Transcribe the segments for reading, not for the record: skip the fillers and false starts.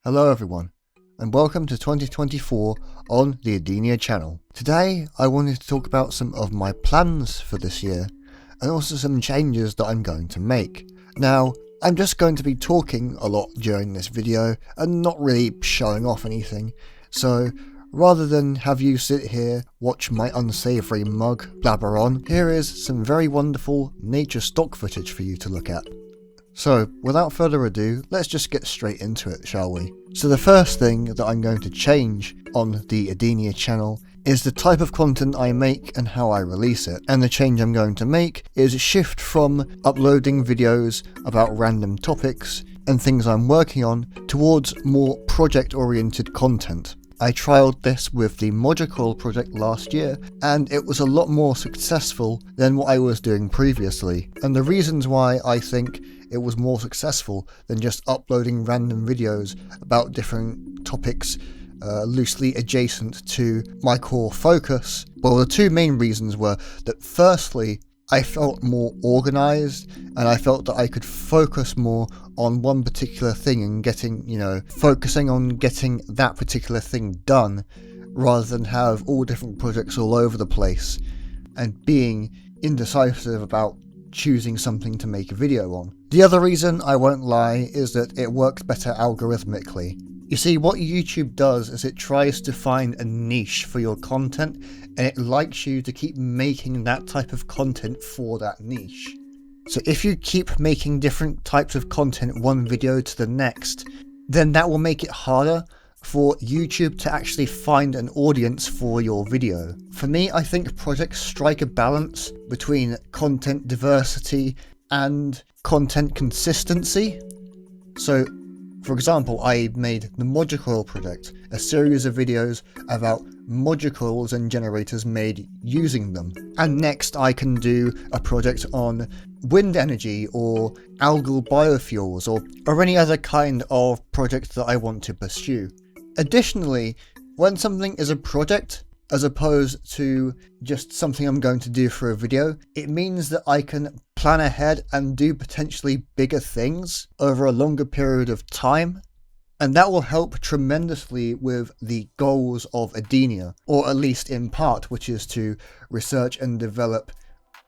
Hello everyone, and welcome to 2024 on the Edenia channel. Today I wanted to talk about some of my plans for this year, and also some changes that I'm going to make. Now, I'm just going to be talking a lot during this video, and not really showing off anything, so rather than have you sit here, watch my unsavoury mug blabber on, here is some very wonderful nature stock footage for you to look at. So, without further ado, let's just get straight into it, shall we? So the first thing that I'm going to change on the Edenia channel is the type of content I make and how I release it. And the change I'm going to make is shift from uploading videos about random topics and things I'm working on towards more project-oriented content. I trialled this with the Moducoil project last year, and it was a lot more successful than what I was doing previously. And the reasons why I think it was more successful than just uploading random videos about different topics loosely adjacent to my core focus, well, the two main reasons were that firstly, I felt more organised, and I felt that I could focus more on one particular thing and focusing on getting that particular thing done, rather than have all different projects all over the place and being indecisive about choosing something to make a video on. The other reason, I won't lie, is that it works better algorithmically. You see, what YouTube does is it tries to find a niche for your content, and it likes you to keep making that type of content for that niche. So if you keep making different types of content one video to the next, then that will make it harder for YouTube to actually find an audience for your video. For me, I think projects strike a balance between content diversity and content consistency. So, for example, I made the Moducoil project, a series of videos about Moducoils and generators made using them. And next I can do a project on wind energy or algal biofuels or any other kind of project that I want to pursue. Additionally, when something is a project, as opposed to just something I'm going to do for a video, it means that I can plan ahead and do potentially bigger things over a longer period of time. And that will help tremendously with the goals of Edenia, or at least in part, which is to research and develop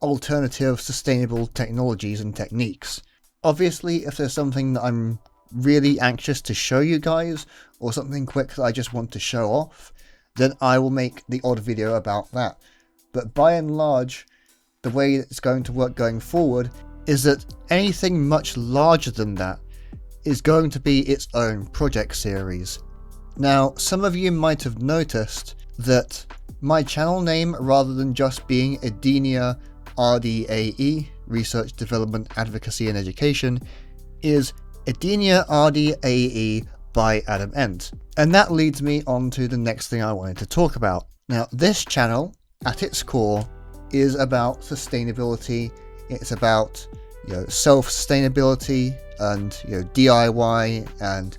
alternative sustainable technologies and techniques. Obviously, if there's something that I'm really anxious to show you guys, or something quick that I just want to show off, then I will make the odd video about that. But by and large, the way it's going to work going forward is that anything much larger than that is going to be its own project series. Now, some of you might have noticed that my channel name, rather than just being Edenia RDAE, Research, Development, Advocacy and Education, is Edenia RDAE by AdamEnt. And that leads me on to the next thing I wanted to talk about. Now, this channel, at its core, is about sustainability. It's about self-sustainability and DIY and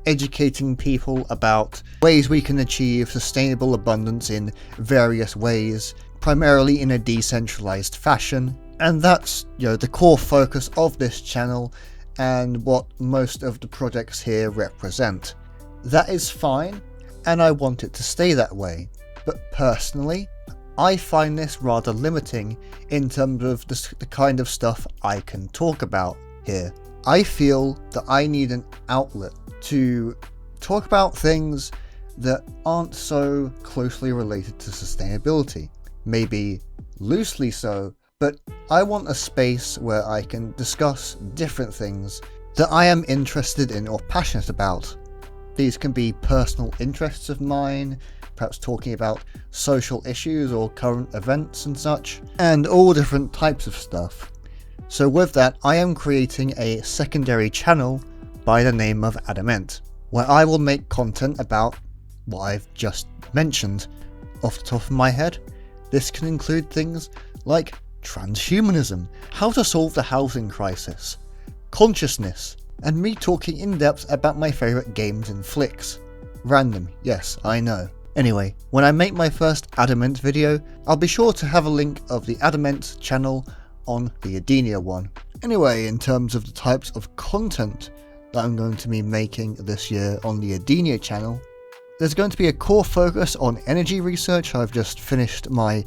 educating people about ways we can achieve sustainable abundance in various ways, primarily in a decentralized fashion. And that's the core focus of this channel and what most of the projects here represent. That is fine, and I want it to stay that way. But personally, I find this rather limiting in terms of the kind of stuff I can talk about here. I feel that I need an outlet to talk about things that aren't so closely related to sustainability. Maybe loosely so, but I want a space where I can discuss different things that I am interested in or passionate about. These can be personal interests of mine, perhaps talking about social issues or current events and such, and all different types of stuff. So with that, I am creating a secondary channel by the name of AdamEnt, where I will make content about what I've just mentioned. Off the top of my head, this can include things like transhumanism, how to solve the housing crisis, consciousness, and me talking in depth about my favourite games and flicks. Random, yes, I know. Anyway, when I make my first AdamEnt video, I'll be sure to have a link of the AdamEnt channel on the Edenia one. Anyway, in terms of the types of content that I'm going to be making this year on the Edenia channel. There's going to be a core focus on energy research. I've just finished my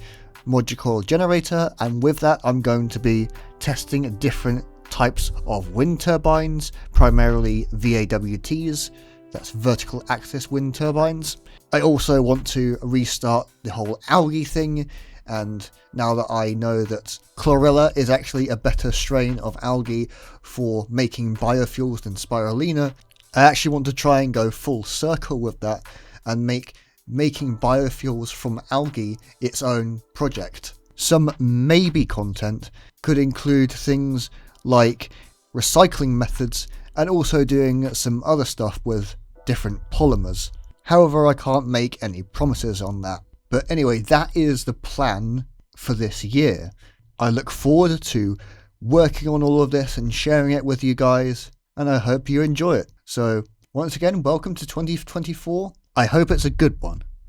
modular generator, and with that I'm going to be testing different types of wind turbines, primarily VAWTs, that's vertical axis wind turbines. I also want to restart the whole algae thing, and now that I know that chlorella is actually a better strain of algae for making biofuels than spirulina, I actually want to try and go full circle with that and making biofuels from algae its own project. Some maybe content could include things like recycling methods and also doing some other stuff with different polymers. However, I can't make any promises on that. But anyway, that is the plan for this year. I look forward to working on all of this and sharing it with you guys, and I hope you enjoy it. So once again, welcome to 2024. I hope it's a good one.